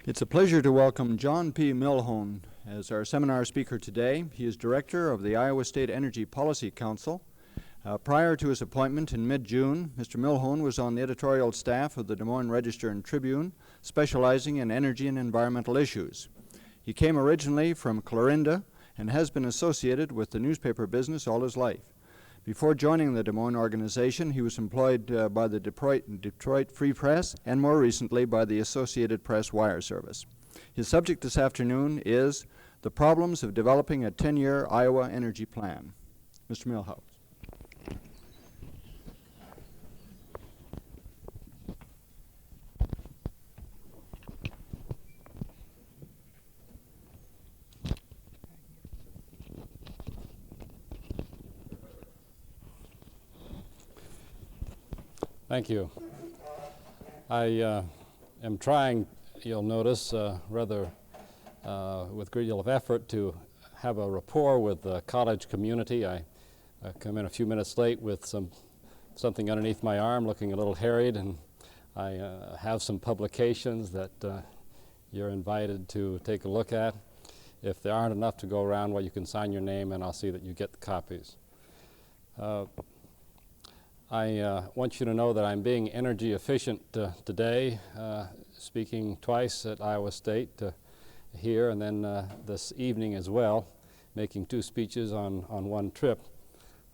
It's a pleasure to welcome John P. Milhone as our seminar speaker today. He is director of the Iowa State Energy Policy Council. Prior to his appointment in mid-June, Mr. Milhone was on the editorial staff of the Des Moines Register and Tribune, specializing in energy and environmental issues. He came originally from Clarinda and has been associated with the newspaper business all his life. Before joining the Des Moines organization, he was employed by the Detroit Free Press and more recently by the Associated Press Wire Service. His subject this afternoon is the problems of developing a 10-year Iowa energy plan. Mr. Milhone. Thank you. I am trying, you'll notice, rather with a great deal of effort to have a rapport with the college community. I come in a few minutes late with something underneath my arm looking a little harried, and I have some publications that you're invited to take a look at. If there aren't enough to go around, well, you can sign your name and I'll see that you get the copies. I want you to know that I'm being energy efficient today, speaking twice at Iowa State here and then this evening as well, making two speeches on one trip.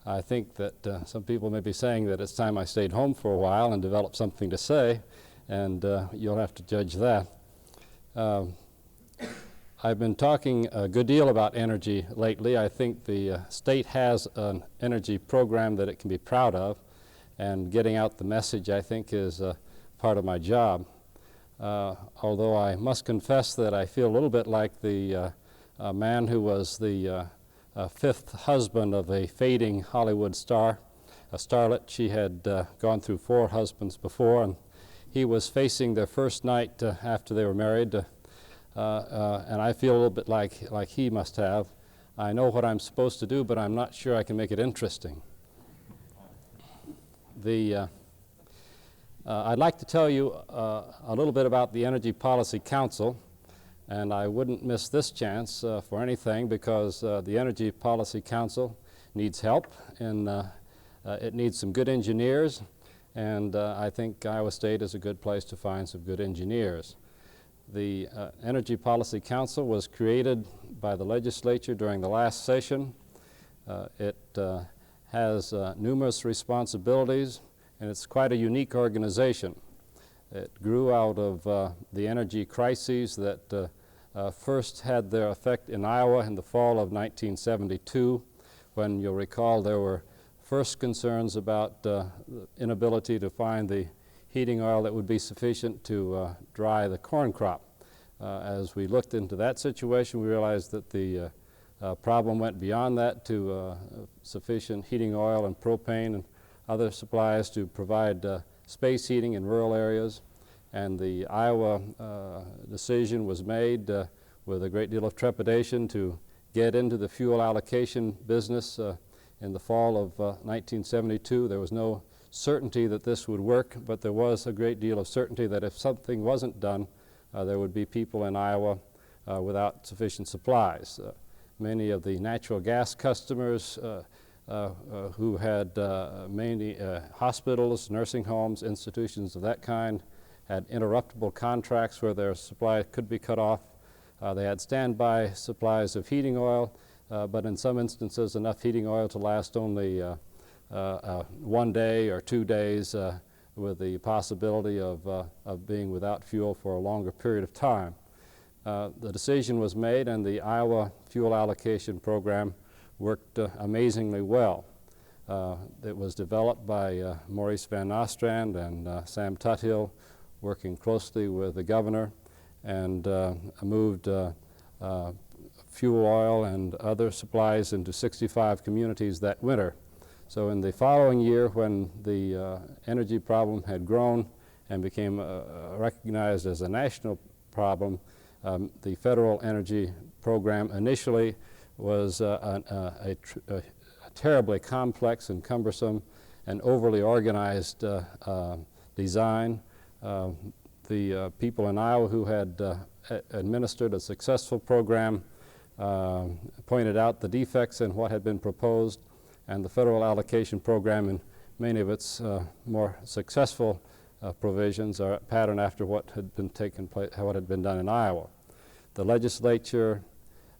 I think that some people may be saying that it's time I stayed home for a while and developed something to say, and you'll have to judge that. I've been talking a good deal about energy lately. I think the state has an energy program that it can be proud of. And getting out the message, I think, is part of my job. Although I must confess that I feel a little bit like the man who was the fifth husband of a fading Hollywood star, a starlet. She had gone through 4 husbands before, and he was facing their first night after they were married. And I feel a little bit like he must have. I know what I'm supposed to do, but I'm not sure I can make it interesting. I'd like to tell you a little bit about the Energy Policy Council, and I wouldn't miss this chance for anything, because the Energy Policy Council needs help, and it needs some good engineers, and I think Iowa State is a good place to find some good engineers. The Energy Policy Council was created by the legislature during the last session. It has numerous responsibilities, and it's quite a unique organization. It grew out of the energy crises that first had their effect in Iowa in the fall of 1972, when you'll recall there were first concerns about the inability to find the heating oil that would be sufficient to dry the corn crop. As we looked into that situation, we realized that the problem went beyond that to sufficient heating oil and propane and other supplies to provide space heating in rural areas. And the Iowa decision was made with a great deal of trepidation to get into the fuel allocation business in the fall of 1972. There was no certainty that this would work, but there was a great deal of certainty that if something wasn't done, there would be people in Iowa without sufficient supplies. Many of the natural gas customers who had mainly hospitals, nursing homes, institutions of that kind, had interruptible contracts where their supply could be cut off. They had standby supplies of heating oil, but in some instances enough heating oil to last only 1 day or 2 days, with the possibility of being without fuel for a longer period of time. The decision was made, and the Iowa Fuel Allocation Program worked amazingly well. It was developed by Maurice Van Nostrand and Sam Tuthill, working closely with the governor, and moved fuel oil and other supplies into 65 communities that winter. So in the following year, when the energy problem had grown and became recognized as a national problem, the federal energy program initially was a terribly complex and cumbersome and overly organized design. the people in Iowa who had administered a successful program pointed out the defects in what had been proposed, and the federal allocation program in many of its more successful provisions are patterned after what had been taken place, what had been done in Iowa. The legislature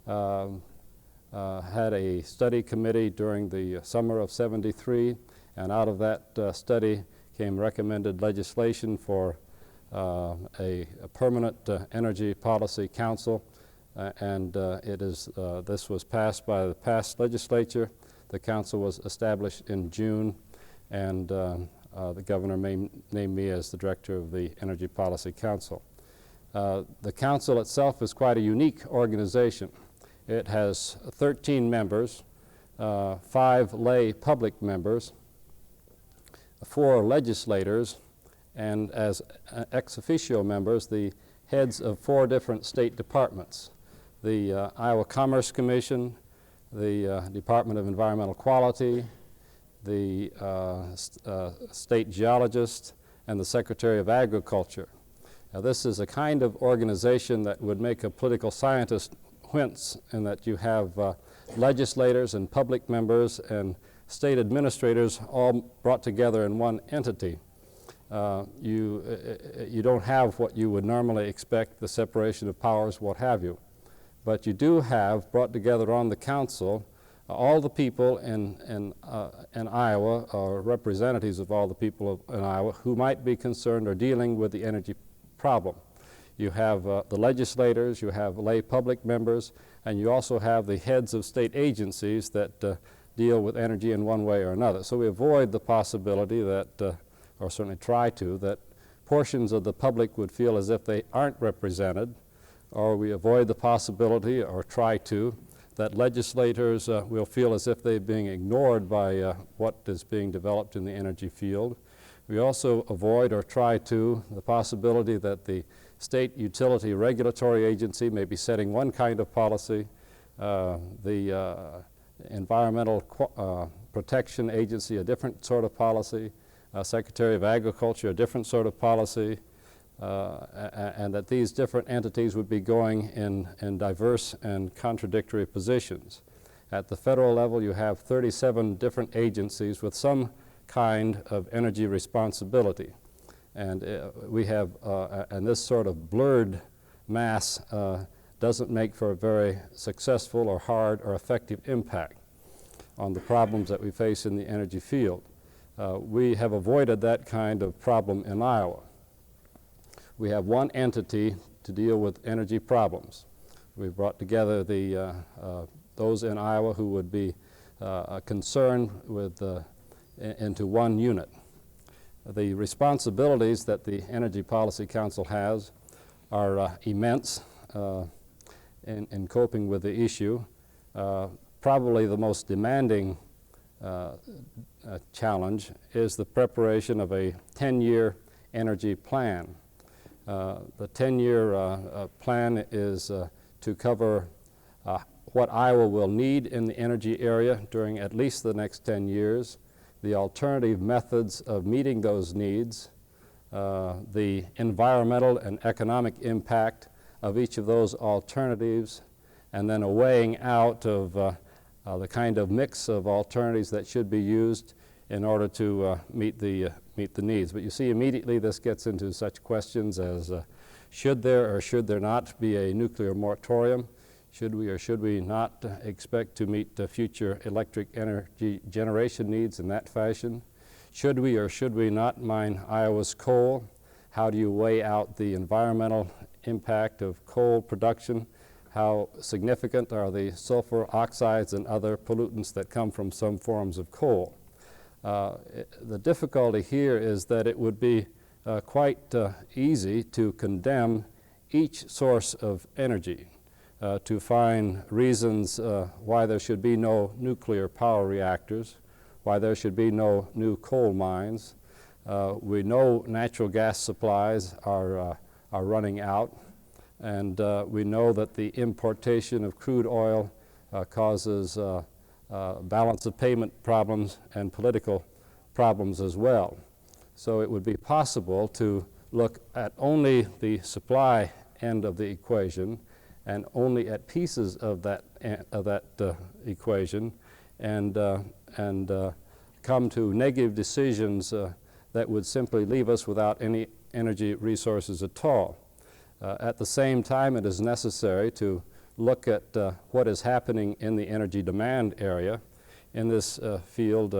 had a study committee during the summer of '73, and out of that study came recommended legislation for a permanent energy policy council, and this was passed by the past legislature. The council was established in June, and the governor named me as the director of the Energy Policy Council. The council itself is quite a unique organization. It has 13 members, 5 lay public members, 4 legislators, and as ex officio members, the heads of 4 different state departments: the Iowa Commerce Commission, the Department of Environmental Quality, the state geologist, and the Secretary of Agriculture. Now, this is a kind of organization that would make a political scientist wince, in that you have legislators and public members and state administrators all brought together in one entity. You don't have what you would normally expect, the separation of powers, what have you. But you do have brought together on the council all the people in Iowa, or representatives of all the people in Iowa who might be concerned or dealing with the energy problem. You have the legislators, you have lay public members, and you also have the heads of state agencies that deal with energy in one way or another. So we avoid the possibility that, or certainly try to, that portions of the public would feel as if they aren't represented, or we avoid the possibility, or try to, that legislators will feel as if they're being ignored by what is being developed in the energy field. We also avoid, or try to, the possibility that the state utility regulatory agency may be setting one kind of policy, the environmental protection agency a different sort of policy, Secretary of Agriculture a different sort of policy, and that these different entities would be going in diverse and contradictory positions. At the federal level, you have 37 different agencies with some kind of energy responsibility. And we have, and this sort of blurred mass doesn't make for a very successful or hard or effective impact on the problems that we face in the energy field. We have avoided that kind of problem in Iowa. We have one entity to deal with energy problems. We've brought together those in Iowa who would be concerned with into one unit. The responsibilities that the Energy Policy Council has are immense in coping with the issue. Probably the most demanding challenge is the preparation of a 10-year energy plan. The 10-year plan is to cover what Iowa will need in the energy area during at least the next 10 years, the alternative methods of meeting those needs, the environmental and economic impact of each of those alternatives, and then a weighing out of the kind of mix of alternatives that should be used in order to meet the needs. But you see, immediately this gets into such questions as should there or should there not be a nuclear moratorium? Should we or should we not expect to meet future electric energy generation needs in that fashion? Should we or should we not mine Iowa's coal? How do you weigh out the environmental impact of coal production? How significant are the sulfur oxides and other pollutants that come from some forms of coal? The difficulty here is that it would be quite easy to condemn each source of energy, to find reasons why there should be no nuclear power reactors, why there should be no new coal mines. We know natural gas supplies are running out, and we know that the importation of crude oil causes balance of payment problems and political problems as well. So it would be possible to look at only the supply end of the equation and only at pieces of that equation, and come to negative decisions that would simply leave us without any energy resources at all. At the same time, it is necessary to look at what is happening in the energy demand area. In this field,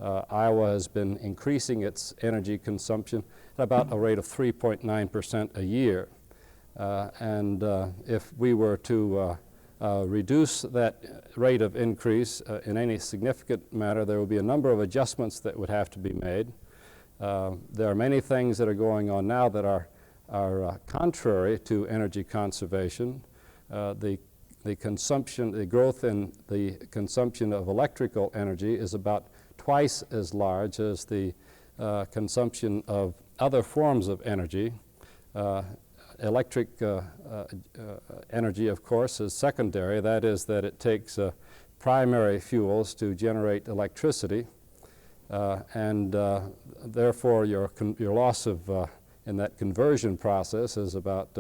Iowa has been increasing its energy consumption at about a rate of 3.9% a year. If we were to reduce that rate of increase in any significant manner, there would be a number of adjustments that would have to be made. There are many things that are going on now that are contrary to energy conservation. The growth in the consumption of electrical energy is about twice as large as the consumption of other forms of energy. Electric energy, of course, is secondary. That is, that it takes primary fuels to generate electricity, and therefore your loss of in that conversion process is about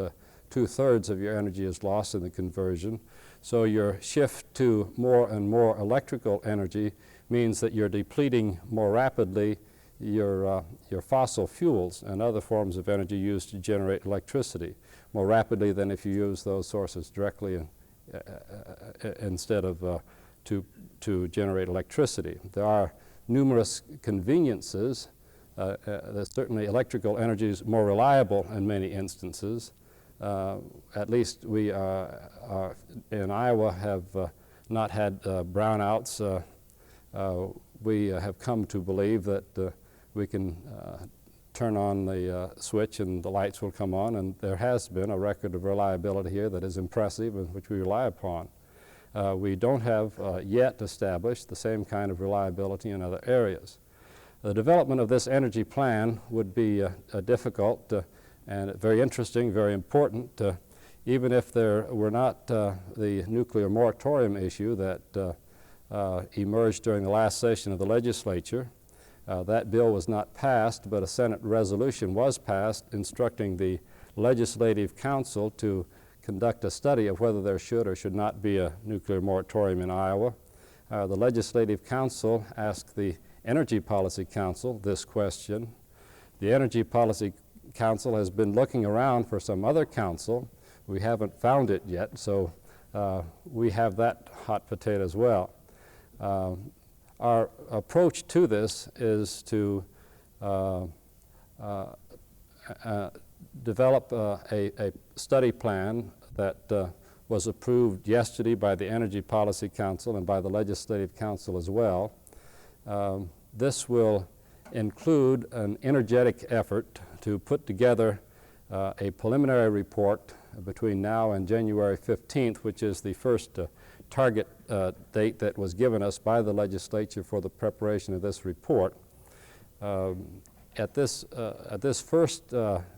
2/3 of your energy is lost in the conversion. So your shift to more and more electrical energy means that you're depleting more rapidly your fossil fuels and other forms of energy used to generate electricity more rapidly than if you use those sources directly instead of to generate electricity. There are numerous conveniences. Certainly electrical energy is more reliable in many instances. At least we in Iowa have not had brownouts. We have come to believe that we can turn on the switch and the lights will come on, and there has been a record of reliability here that is impressive and which we rely upon. We don't have yet established the same kind of reliability in other areas. The development of this energy plan would be difficult and very interesting, very important, even if there were not the nuclear moratorium issue that emerged during the last session of the legislature. That bill was not passed, but a Senate resolution was passed instructing the Legislative Council to conduct a study of whether there should or should not be a nuclear moratorium in Iowa. The Legislative Council asked the Energy Policy Council this question. The Energy Policy Council has been looking around for some other council. We haven't found it yet, so we have that hot potato as well. Our approach to this is to develop a study plan that was approved yesterday by the Energy Policy Council and by the Legislative Council as well. This will include an energetic effort to put together a preliminary report between now and January 15th, which is the first target date that was given us by the legislature for the preparation of this report. At this first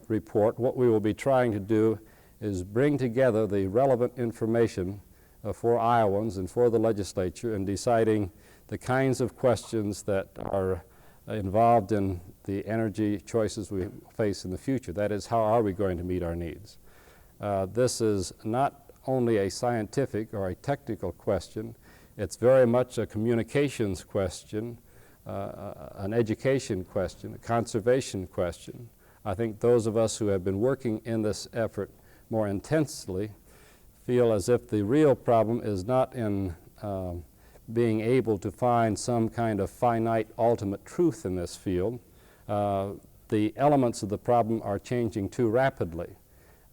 report, what we will be trying to do is bring together the relevant information for Iowans and for the legislature in deciding the kinds of questions that are involved in the energy choices we face in the future. That is, how are we going to meet our needs? This is not only a scientific or a technical question. It's very much a communications question, an education question, a conservation question. I think those of us who have been working in this effort more intensely feel as if the real problem is not in being able to find some kind of finite ultimate truth in this field. The elements of the problem are changing too rapidly.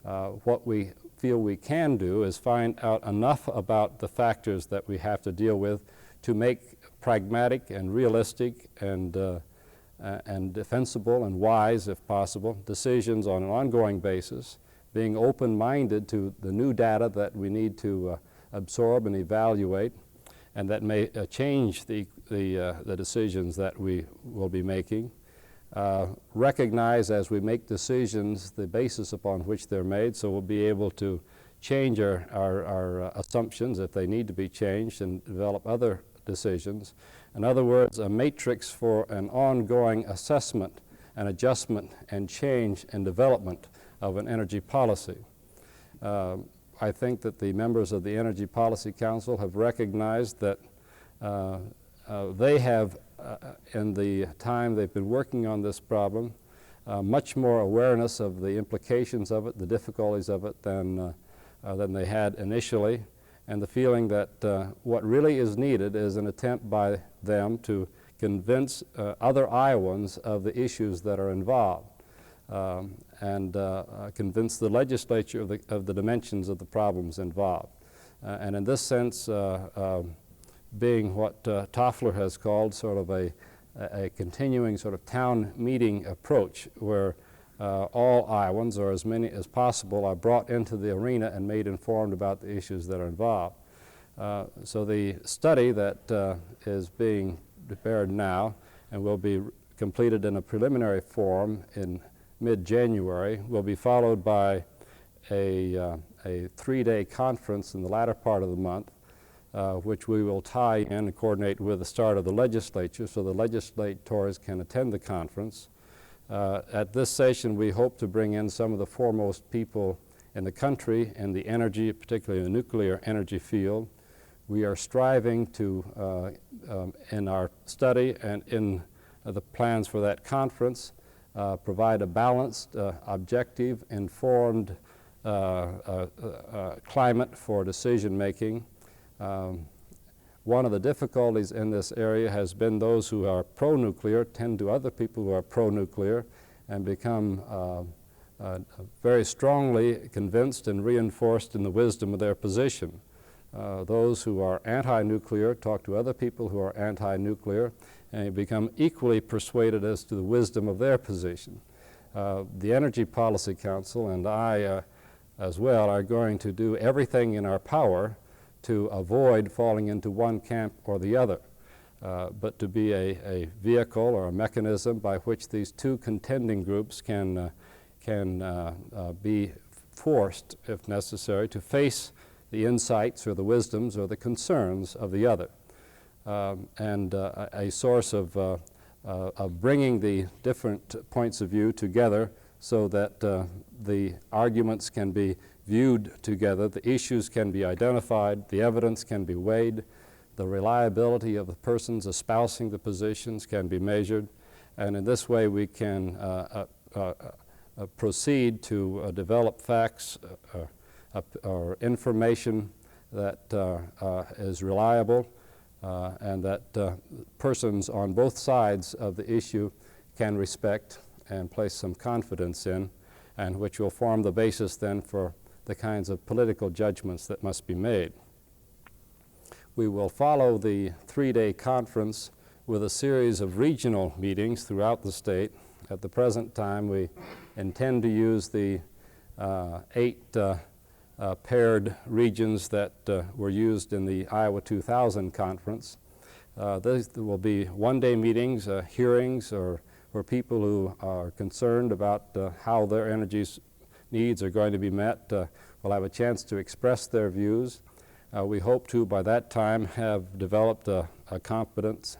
What we feel we can do is find out enough about the factors that we have to deal with to make pragmatic and realistic and defensible and wise, if possible, decisions on an ongoing basis, being open-minded to the new data that we need to absorb and evaluate, and that may change the decisions that we will be making. Recognize as we make decisions the basis upon which they're made, so we'll be able to change our assumptions if they need to be changed and develop other decisions. In other words, a matrix for an ongoing assessment an adjustment and change and development of an energy policy. I think that the members of the Energy Policy Council have recognized that they have, in the time they've been working on this problem, much more awareness of the implications of it, the difficulties of it, than they had initially, and the feeling that what really is needed is an attempt by them to convince other Iowans of the issues that are involved, and convince the legislature of the dimensions of the problems involved. And in this sense, being what Toffler has called sort of a continuing sort of town meeting approach, where all Iowans, or as many as possible, are brought into the arena and made informed about the issues that are involved. So the study that is being prepared now and will be completed in a preliminary form in mid-January will be followed by a 3-day conference in the latter part of the month, which we will tie in and coordinate with the start of the legislature so the legislators can attend the conference. At this session, we hope to bring in some of the foremost people in the country in the energy, particularly the nuclear energy field. We are striving to, in our study and in the plans for that conference, provide a balanced, objective, informed climate for decision making. One of the difficulties in this area has been those who are pro-nuclear tend to other people who are pro-nuclear and become very strongly convinced and reinforced in the wisdom of their position. Those who are anti-nuclear talk to other people who are anti-nuclear and become equally persuaded as to the wisdom of their position. The Energy Policy Council and I as well are going to do everything in our power to avoid falling into one camp or the other, but to be a vehicle or a mechanism by which these two contending groups can be forced, if necessary, to face the insights or the wisdoms or the concerns of the other, and a source of bringing the different points of view together so that the arguments can be viewed together, the issues can be identified, the evidence can be weighed, the reliability of the persons espousing the positions can be measured, and in this way we can proceed to develop facts or information that is reliable and that persons on both sides of the issue can respect and place some confidence in, and which will form the basis then for the kinds of political judgments that must be made. We will follow the 3-day conference with a series of regional meetings throughout the state. At the present time, we intend to use the 8 paired regions that were used in the Iowa 2000 conference. There will be 1-day meetings, hearings, or where people who are concerned about how their energy needs are going to be met will have a chance to express their views. We hope to, by that time, have developed a competence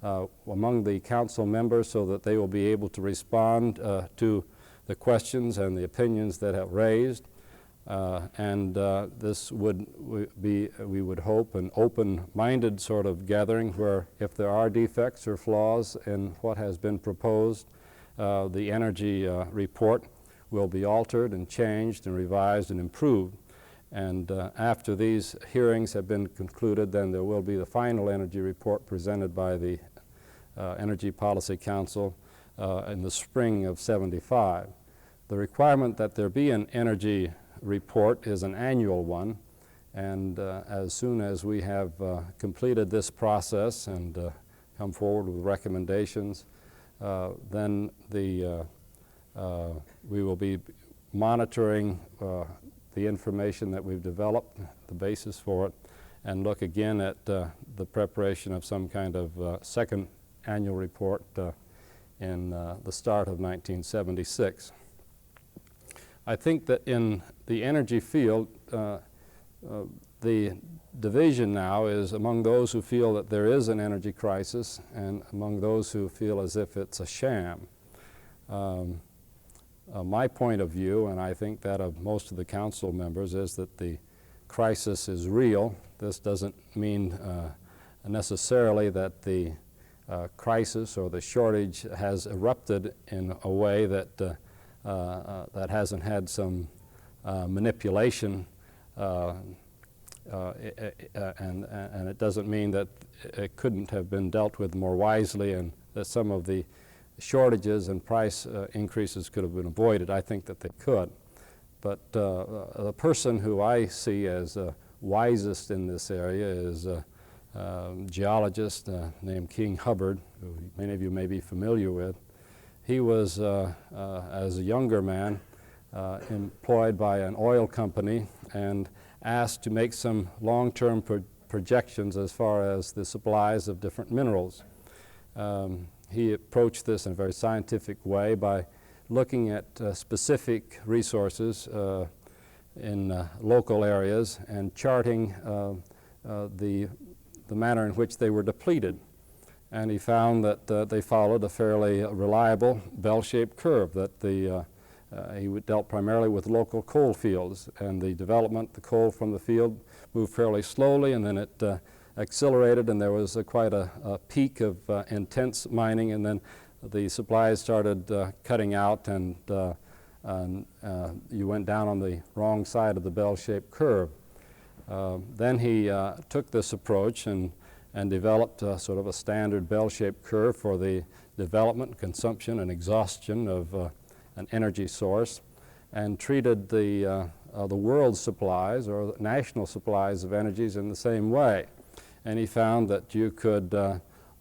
among the council members so that they will be able to respond to the questions and the opinions that have raised. This would be, we would hope, an open-minded sort of gathering where if there are defects or flaws in what has been proposed, the energy report will be altered and changed and revised and improved. And after these hearings have been concluded, then there will be the final energy report presented by the Energy Policy Council in the spring of '75. The requirement that there be an energy report is an annual one, and as soon as we have completed this process and come forward with recommendations, then we will be monitoring the information that we've developed, the basis for it, and look again at the preparation of some kind of second annual report in the start of 1976. I think that in the energy field, the division now is among those who feel that there is an energy crisis and among those who feel as if it's a sham. My point of view, and I think that of most of the council members, is that the crisis is real. This doesn't mean necessarily that the crisis or the shortage has erupted in a way that that hasn't had some manipulation, and it doesn't mean that it couldn't have been dealt with more wisely and that some of the shortages and price increases could have been avoided. I think that they could. But the person who I see as wisest in this area is a geologist named King Hubbard, who many of you may be familiar with. He was, as a younger man, employed by an oil company and asked to make some long-term projections as far as the supplies of different minerals. He approached this in a very scientific way by looking at specific resources in local areas and charting the manner in which they were depleted. And he found that they followed a fairly reliable bell-shaped curve, that he dealt primarily with local coal fields, and the development, the coal from the field moved fairly slowly, and then it accelerated, and there was quite a peak of intense mining, and then the supplies started cutting out, and you went down on the wrong side of the bell-shaped curve. Then he took this approach and developed sort of a standard bell-shaped curve for the development, consumption, and exhaustion of an energy source, and treated the world's supplies or national supplies of energies in the same way. And he found that you could,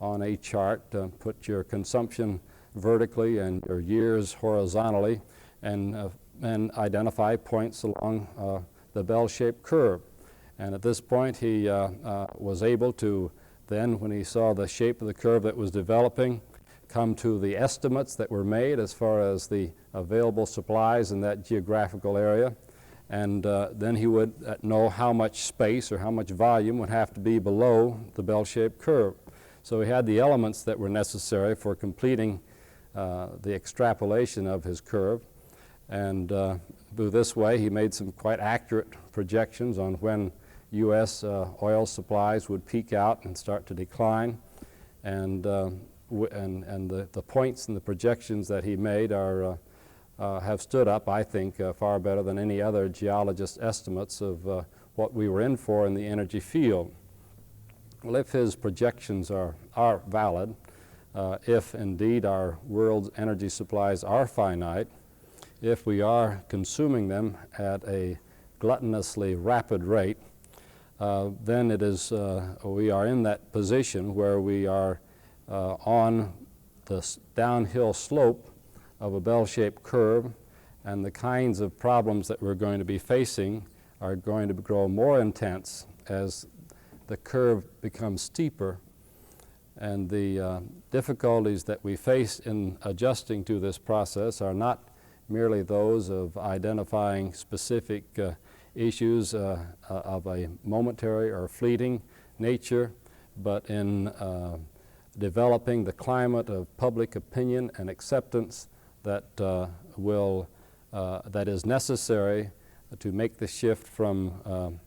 on a chart, put your consumption vertically and your years horizontally, and identify points along the bell-shaped curve. And at this point, he was able to then, when he saw the shape of the curve that was developing, come to the estimates that were made as far as the available supplies in that geographical area. And then he would know how much space or how much volume would have to be below the bell-shaped curve. So he had the elements that were necessary for completing the extrapolation of his curve. And through this way, he made some quite accurate projections on when U.S. Oil supplies would peak out and start to decline. And the points and the projections that he made are have stood up, I think, far better than any other geologist's estimates of what we were in for in the energy field. Well, if his projections are valid, if indeed our world's energy supplies are finite, if we are consuming them at a gluttonously rapid rate, then it is we are in that position where we are on the downhill slope of a bell-shaped curve, and the kinds of problems that we're going to be facing are going to grow more intense as the curve becomes steeper. And the difficulties that we face in adjusting to this process are not merely those of identifying specific issues of a momentary or fleeting nature, but in developing the climate of public opinion and acceptance that that is necessary to make the shift from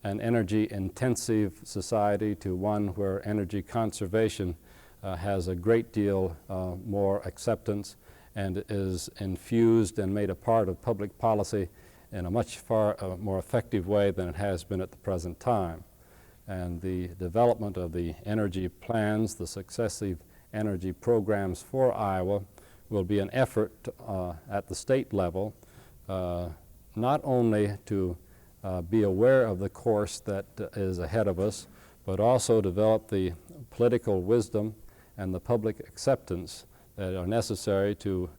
an energy-intensive society to one where energy conservation has a great deal more acceptance and is infused and made a part of public policy in a much far more effective way than it has been at the present time. And the development of the energy plans, the successive energy programs for Iowa, will be an effort at the state level not only to be aware of the course that is ahead of us, but also develop the political wisdom and the public acceptance that are necessary to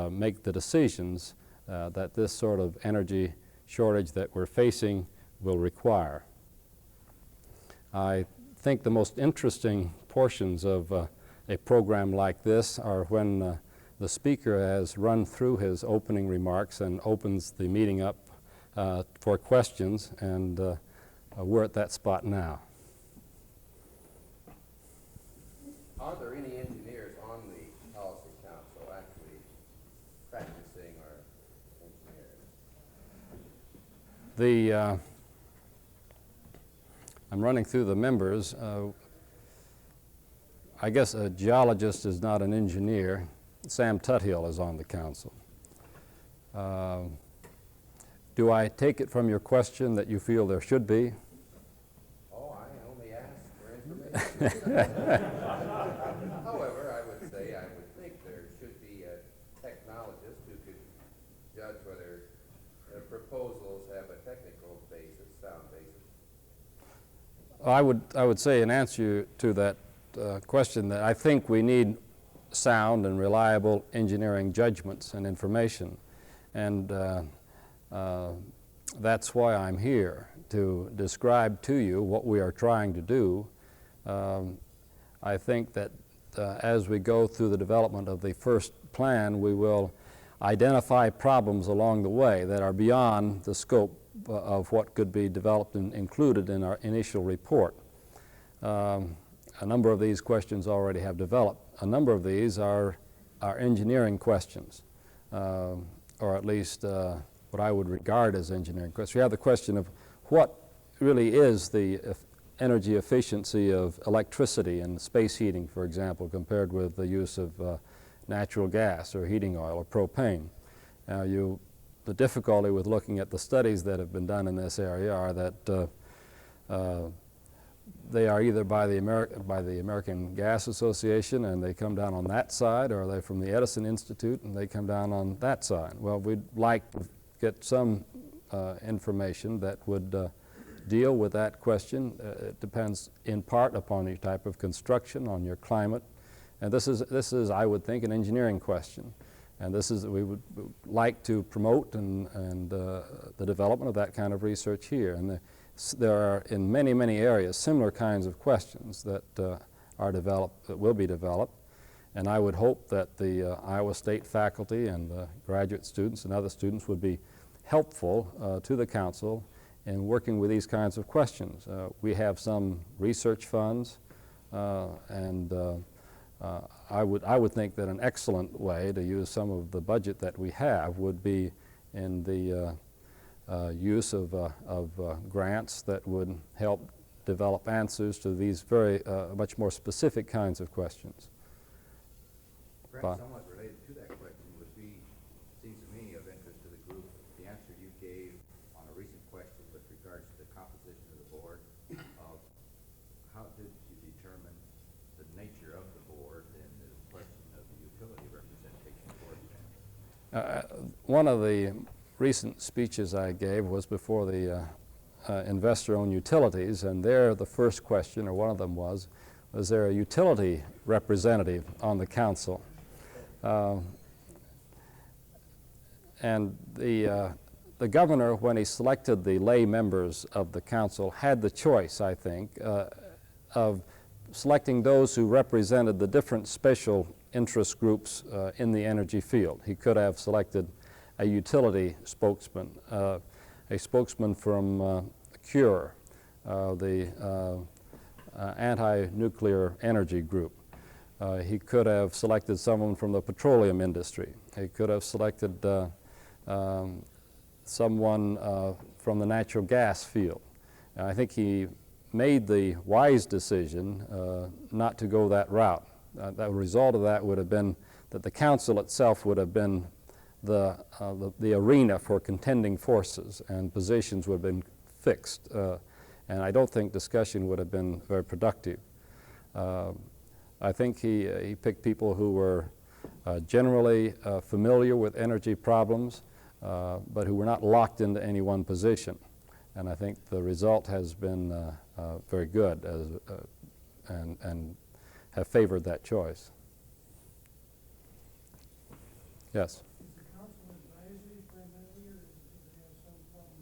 make the decisions that this sort of energy shortage that we're facing will require. I think the most interesting portions of a program like this are when the speaker has run through his opening remarks and opens the meeting up for questions, and we're at that spot now. Are there any engineers on the Policy Council? Actually, I'm running through the members. I guess a geologist is not an engineer. Sam Tuthill is on the council. Do I take it from your question that you feel there should be? Oh, I only asked for information. However, I would say I would think there should be a technologist who could judge whether proposals have a technical basis, sound basis. I would say in answer to that question that I think we need sound and reliable engineering judgments and information. And that's why I'm here, to describe to you what we are trying to do. I think that as we go through the development of the first plan, we will identify problems along the way that are beyond the scope of what could be developed and included in our initial report. A number of these questions already have developed. A number of these are engineering questions, or at least what I would regard as engineering questions. We have the question of what really is the energy efficiency of electricity and space heating, for example, compared with the use of natural gas or heating oil or propane. Now, the difficulty with looking at the studies that have been done in this area are that they are either by the American Gas Association and they come down on that side, or they're from the Edison Institute and they come down on that side. Well, we'd like to get some information that would deal with that question. It depends in part upon your type of construction, on your climate. And this is, I would think, an engineering question. And we would like to promote and the development of that kind of research here. And there are, in many, many areas, similar kinds of questions that will be developed. And I would hope that the Iowa State faculty and the graduate students and other students would be helpful to the council in working with these kinds of questions. We have some research funds, and I would think that an excellent way to use some of the budget that we have would be in the use of grants that would help develop answers to these very much more specific kinds of questions. Perhaps somewhat related to that question would be, seems to me of interest to the group, the answer you gave on a recent question with regards to the composition of the board, of how did you determine the nature of the board and the question of the utility representation, for example? One of the recent speeches I gave was before the investor-owned utilities, and there the first question, or one of them was there a utility representative on the council? And the governor, when he selected the lay members of the council, had the choice, I think, of selecting those who represented the different special interest groups in the energy field. He could have selected a utility spokesman, a spokesman from CURE, the anti-nuclear energy group. He could have selected someone from the petroleum industry. He could have selected someone from the natural gas field. I think he made the wise decision not to go that route. The result of that would have been that the council itself would have been the arena for contending forces, and positions would have been fixed. And I don't think discussion would have been very productive. I think he picked people who were generally familiar with energy problems, but who were not locked into any one position. And I think the result has been very good and have favored that choice. Yes? Is the council advisory primarily, or does it have some form of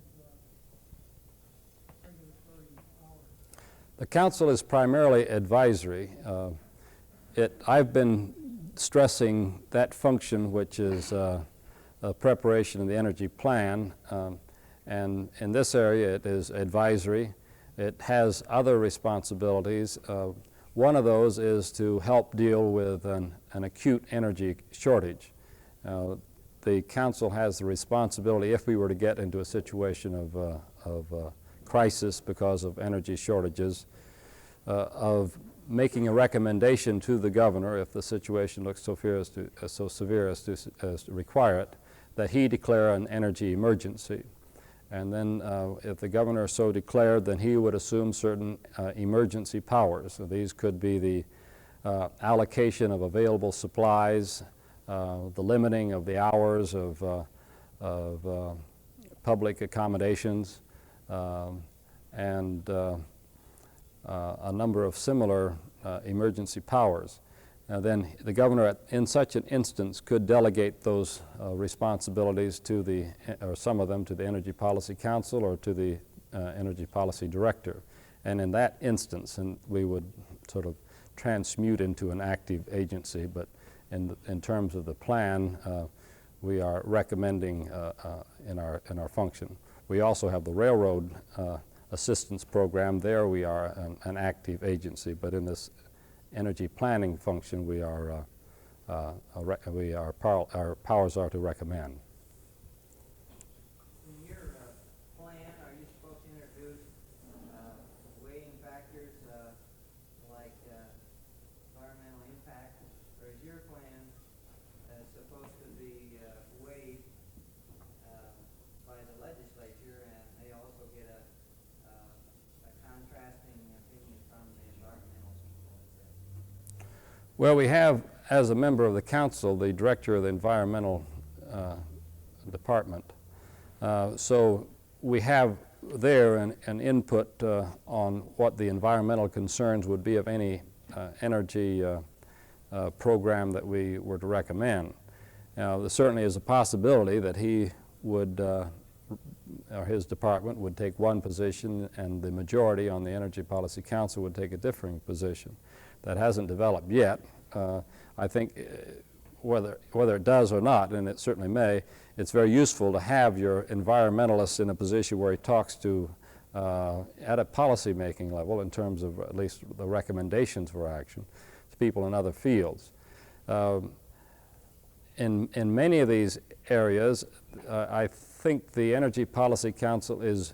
regulatory power? The council is primarily advisory. I've been stressing that function, which is preparation of the energy plan, and in this area it is advisory. It has other responsibilities. One of those is to help deal with an acute energy shortage. the council has the responsibility, if we were to get into a situation of crisis because of energy shortages, of making a recommendation to the governor, if the situation looks so severe as to require it, that he declare an energy emergency. And then if the governor so declared, then he would assume certain emergency powers. So these could be the allocation of available supplies, the limiting of the hours of public accommodations, and a number of similar emergency powers. Now then, the governor, in such an instance, could delegate those responsibilities to or some of them, to the Energy Policy Council or to the Energy Policy Director. And in that instance, we would sort of transmute into an active agency, but in terms of the plan, we are recommending in our function. We also have the railroad assistance program. There we are an active agency, but in this energy planning function, our powers are to recommend. In your plan, are you supposed to introduce weighting factors like environmental impact, or is your plan supposed to be weighed by the legislature, and they also get a contrasting opinion from the environmental people? Well, we have, as a member of the council, the director of the environmental department. So we have there an input on what the environmental concerns would be of any energy program that we were to recommend. Now, there certainly is a possibility that he would, or his department would take one position and the majority on the Energy Policy Council would take a differing position. That hasn't developed yet. I think whether it does or not, and it certainly may, it's very useful to have your environmentalist in a position where he talks to, at a policy-making level, in terms of at least the recommendations for action, to people in other fields. In many of these areas, I think the Energy Policy Council is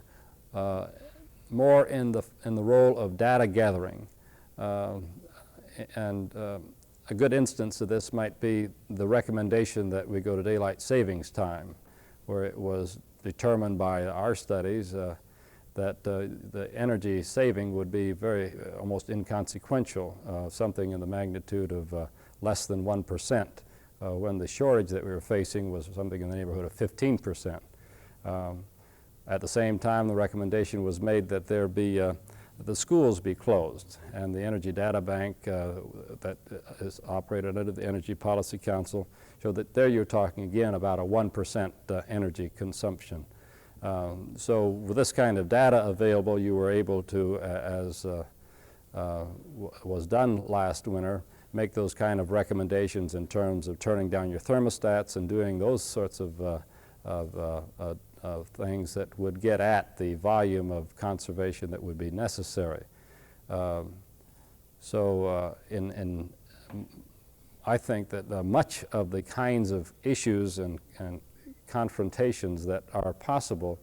more in the role of data gathering. And a good instance of this might be the recommendation that we go to daylight savings time, where it was determined by our studies that the energy saving would be almost inconsequential, something in the magnitude of less than 1%, when the shortage that we were facing was something in the neighborhood of 15%. At the same time, the recommendation was made that there be the schools be closed, and the Energy Data Bank that is operated under the Energy Policy Council showed that there you're talking again about a 1% energy consumption. So with this kind of data available, you were able to, as was done last winter, make those kind of recommendations in terms of turning down your thermostats and doing those sorts of things that would get at the volume of conservation that would be necessary. I think that much of the kinds of issues and confrontations that are possible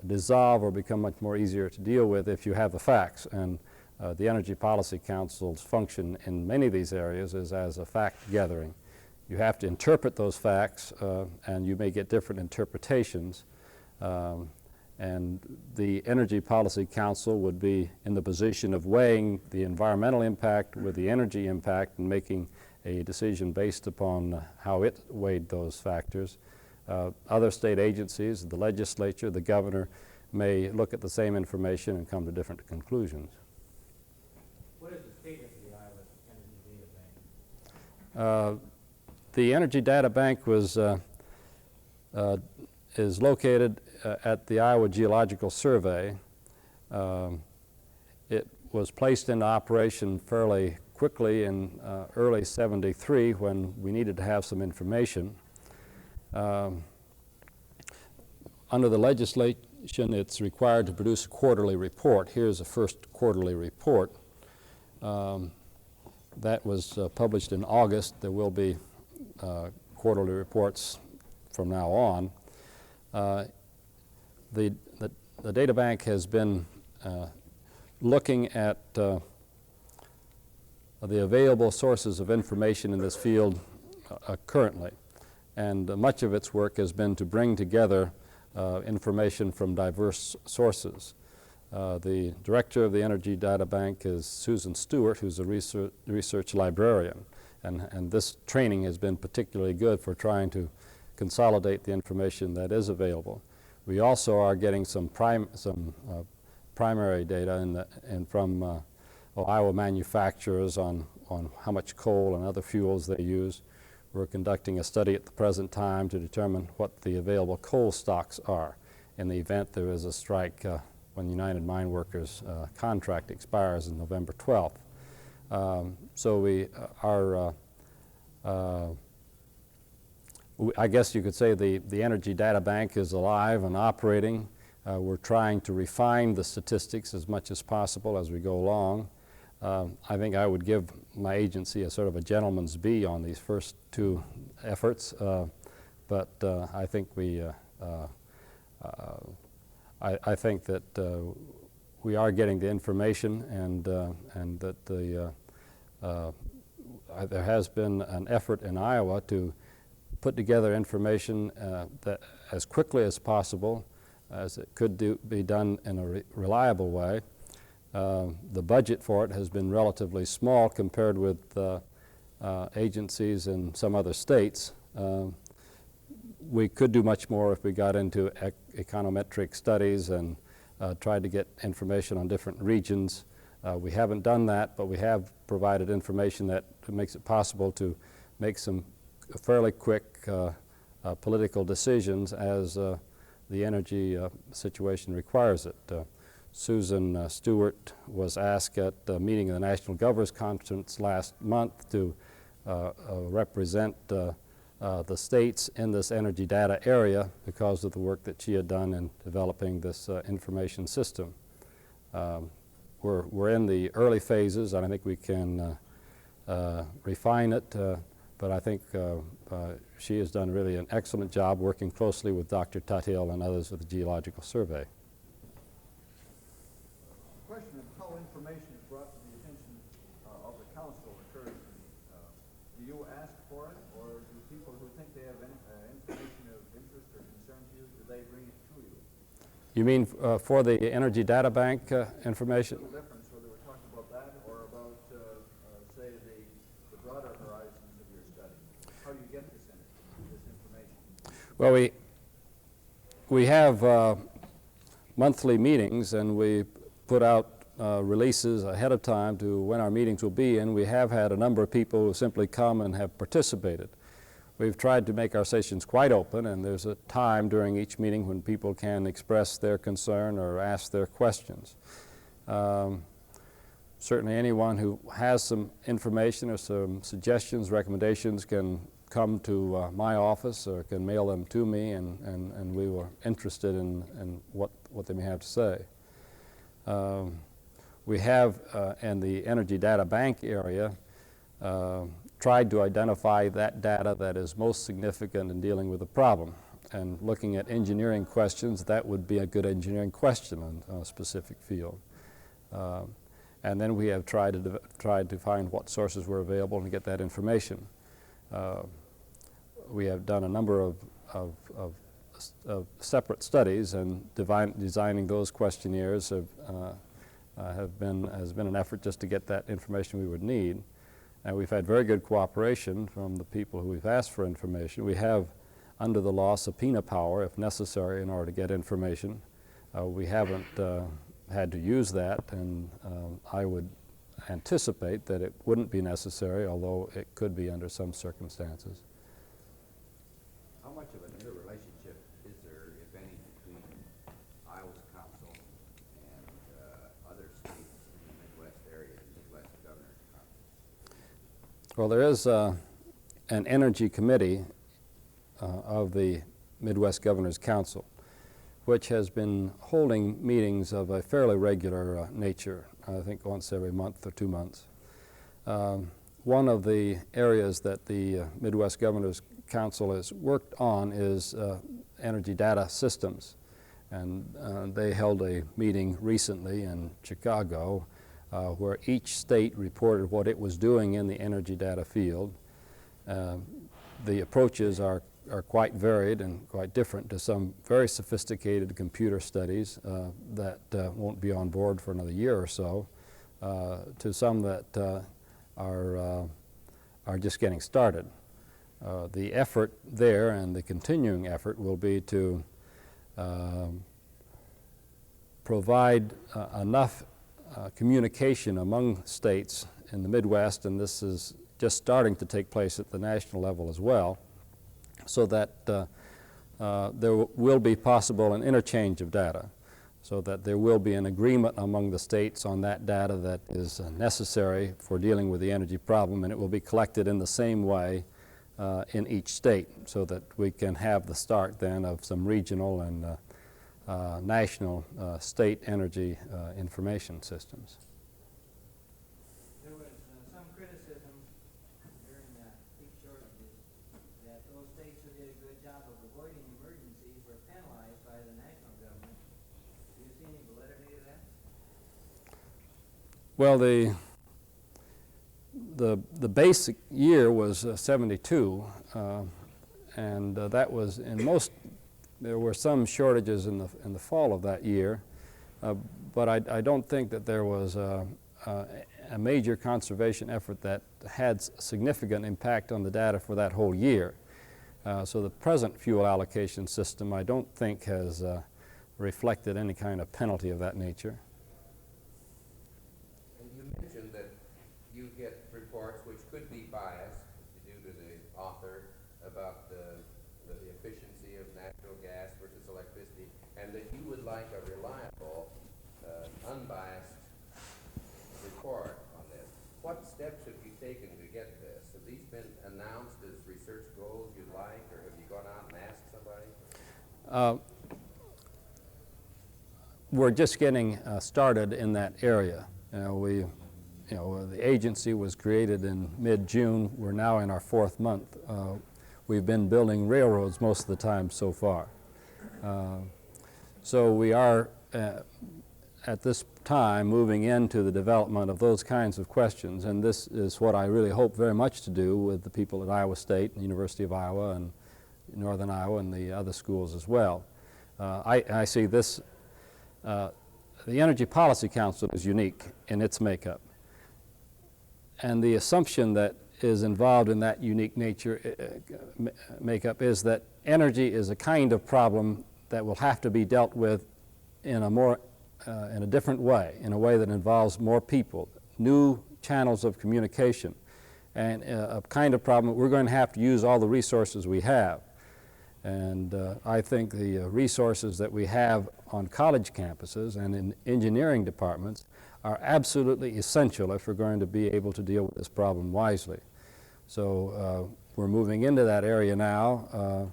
dissolve or become much more easier to deal with if you have the facts. And the Energy Policy Council's function in many of these areas is as a fact gathering. You have to interpret those facts, and you may get different interpretations. And the Energy Policy Council would be in the position of weighing the environmental impact with the energy impact and making a decision based upon how it weighed those factors. Other state agencies, the legislature, the governor, may look at the same information and come to different conclusions. What is the status of the Iowa Energy Data Bank? The Energy Data Bank is located at the Iowa Geological Survey. It was placed into operation fairly quickly in early '73 when we needed to have some information. Under the legislation, it's required to produce a quarterly report. Here's the first quarterly report. that was published in August. There will be quarterly reports from now on. The data bank has been looking at the available sources of information in this field currently, and much of its work has been to bring together information from diverse sources. The director of the Energy Data Bank is Susan Stewart, who's a research librarian, and this training has been particularly good for trying to consolidate the information that is available. We also are getting some primary data from Iowa manufacturers on how much coal and other fuels they use. We're conducting a study at the present time to determine what the available coal stocks are in the event there is a strike when United Mine Workers' contract expires on November 12th. So we are, I guess you could say the Energy Data Bank is alive and operating. We're trying to refine the statistics as much as possible as we go along. I think I would give my agency a sort of a gentleman's bee on these first two efforts, but I think I think that we are getting the information, and that there has been an effort in Iowa to put together information that as quickly as possible, as it could be done in a reliable way. The budget for it has been relatively small compared with agencies in some other states. We could do much more if we got into econometric studies and tried to get information on different regions. We haven't done that, but we have provided information that makes it possible to make some fairly quick political decisions as the energy situation requires it. Susan Stewart was asked at a meeting of the National Governors Conference last month to represent the states in this energy data area because of the work that she had done in developing this information system. We're in the early phases, and I think we can refine it, but I think she has done really an excellent job working closely with Dr. Tuthill and others with the Geological Survey. Question of how information is brought to the attention of the council occurs. Do you ask for it, or do people who think they have information of interest or concern to you, do they bring it to you? You mean for the Energy Data Bank information? There's a difference whether we're talking about that or about, say, the broader horizons of your study. How do you get this information? Well, we have monthly meetings, and we put out releases ahead of time to when our meetings will be, and we have had a number of people who simply come and have participated. We've tried to make our sessions quite open, and there's a time during each meeting when people can express their concern or ask their questions. Certainly anyone who has some information or some suggestions, recommendations can come to my office or can mail them to me, and we were interested in what they may have to say. We have, in the Energy Data Bank area, tried to identify that data that is most significant in dealing with the problem. And looking at engineering questions, that would be a good engineering question on a specific field. And then we have tried to find what sources were available and get that information. We have done a number of separate studies, and designing those questionnaires has been an effort just to get that information we would need. And we've had very good cooperation from the people who we've asked for information. We have, under the law, subpoena power if necessary in order to get information. We haven't had to use that, and I would anticipate that it wouldn't be necessary, although it could be under some circumstances. How much of an interrelationship is there, if any, between Iowa's council and other states in the Midwest area, the Midwest Governor's Council? Well, there is an energy committee of the Midwest Governor's Council, which has been holding meetings of a fairly regular nature, I think once every month or 2 months. one of the areas that the Midwest Governors Council has worked on is energy data systems. And they held a meeting recently in Chicago where each state reported what it was doing in the energy data field. The approaches are quite varied and quite different, to some very sophisticated computer studies that won't be on board for another year or so, to some that are just getting started. The effort there and the continuing effort will be to provide enough communication among states in the Midwest, and this is just starting to take place at the national level as well, so that there will be possible an interchange of data, so that there will be an agreement among the states on that data that is necessary for dealing with the energy problem, and it will be collected in the same way in each state, so that we can have the start then of some regional and national state energy information systems. There was some criticism during peak shortages that those states who did a good job of avoiding emergencies were penalized by the national government. Do you see any validity to that? Well, the basic year was 72, and that was in most. There were some shortages in the fall of that year, but I don't think that there was a major conservation effort that had significant impact on the data for that whole year. So the present fuel allocation system, I don't think, has reflected any kind of penalty of that nature. And you mentioned that you get reports which could be biased due to the author about the efficiency of natural gas versus electricity, and that you would like a reliable, unbiased report on this. What steps have you taken to get this? Have these been announced as research goals you'd like, or have you gone out and asked somebody? We're just getting started in that area. The agency was created in mid-June. We're now in our 4th month. We've been building railroads most of the time so far. So we are, at this time, moving into the development of those kinds of questions, and this is what I really hope very much to do with the people at Iowa State, and University of Iowa, and Northern Iowa, and the other schools as well. I see this, the Energy Policy Council is unique in its makeup, and the assumption that is involved in that unique makeup is that energy is a kind of problem that will have to be dealt with in a different way, in a way that involves more people, new channels of communication, and a kind of problem that we're going to have to use all the resources we have. And I think the resources that we have on college campuses and in engineering departments are absolutely essential if we're going to be able to deal with this problem wisely. So we're moving into that area now,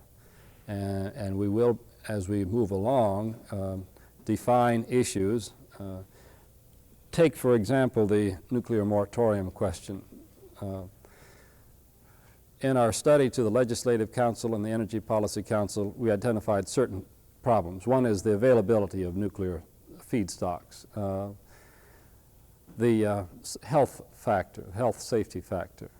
and we will, as we move along, define issues. Take, for example, the nuclear moratorium question. In our study to the Legislative Council and the Energy Policy Council, we identified certain problems. One is the availability of nuclear feedstocks. The health factor, health safety factor,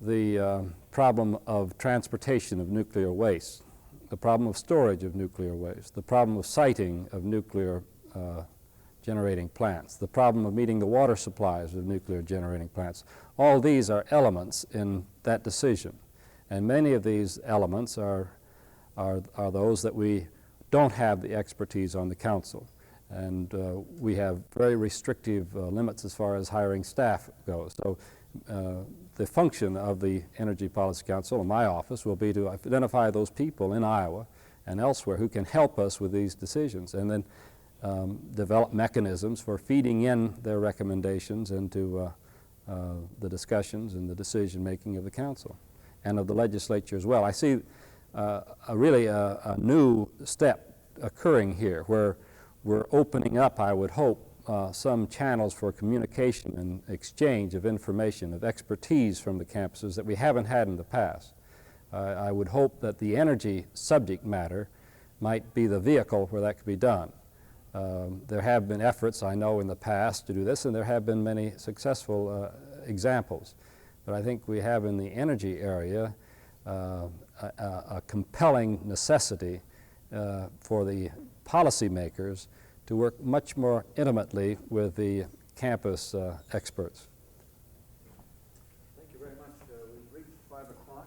the problem of transportation of nuclear waste, the problem of storage of nuclear waste, the problem of siting of nuclear generating plants, the problem of meeting the water supplies of nuclear generating plants. All these are elements in that decision, and many of these elements are those that we don't have the expertise on the council. And we have very restrictive limits as far as hiring staff goes. So the function of the Energy Policy Council and my office will be to identify those people in Iowa and elsewhere who can help us with these decisions, and then develop mechanisms for feeding in their recommendations into the discussions and the decision making of the council and of the legislature as well. I see really a new step occurring here where we're opening up, I would hope, some channels for communication and exchange of information, of expertise from the campuses that we haven't had in the past. I would hope that the energy subject matter might be the vehicle where that could be done. There have been efforts, I know, in the past to do this, and there have been many successful examples. But I think we have in the energy area a compelling necessity for the policymakers to work much more intimately with the campus experts. Thank you very much. We've reached 5 o'clock.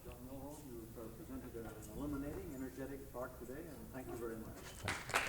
John Milholm, you've presented an illuminating, energetic talk today, and thank you very much.